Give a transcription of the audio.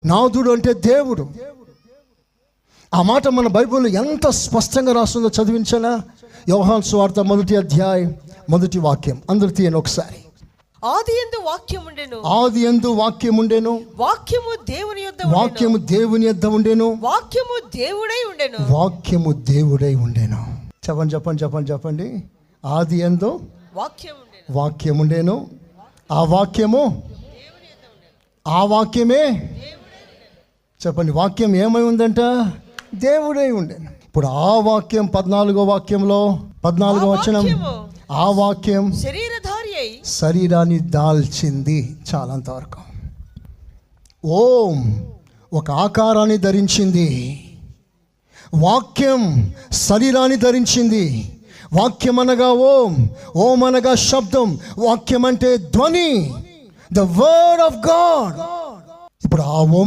నాథుడు అంటే దేవుడు. ఆ మాట మన బైబిల్లో ఎంత స్పష్టంగా రాస్తుందో చదివించానా? యోహాను సువార్త 1వ అధ్యాయం 1వ వాక్యం. అందరూ తీయండి ఒకసారి. ఆదియందు వాక్యం ఉండెను, ఆదియందు వాక్యం ఉండెను, వాక్యము దేవుని యొద్ద ఉండెను, వాక్యము దేవుని యొద్ద ఉండెను, వాక్యము దేవుడై ఉండెను, వాక్యము దేవుడై ఉండెను. చెప్పండి చెప్పండి చెప్పండి చెప్పండి. ఆదియందు వాక్యం ఉండెను, వాక్యం ఉండెను, ఆ వాక్యము ఆ వాక్యమే చెప్పండి. వాక్యం ఏమై ఉందంట? దేవుడై ఉండెను. ఇప్పుడు ఆ వాక్యం 14వ వాక్యంలో 14వ వచనం, ఆ వాక్యం శరీరధారి అయి శరీరాన్ని దాల్చింది. చాలంతవరకు. ఓం ఒక ఆకారాన్ని ధరించింది. వాక్యం శరీరాన్ని ధరించింది. వాక్యం అనగా ఓం, ఓం అనగా శబ్దం, వాక్యం అంటే ధ్వని, ద వర్డ్ ఆఫ్ గాడ్. ఇప్పుడు ఆ ఓం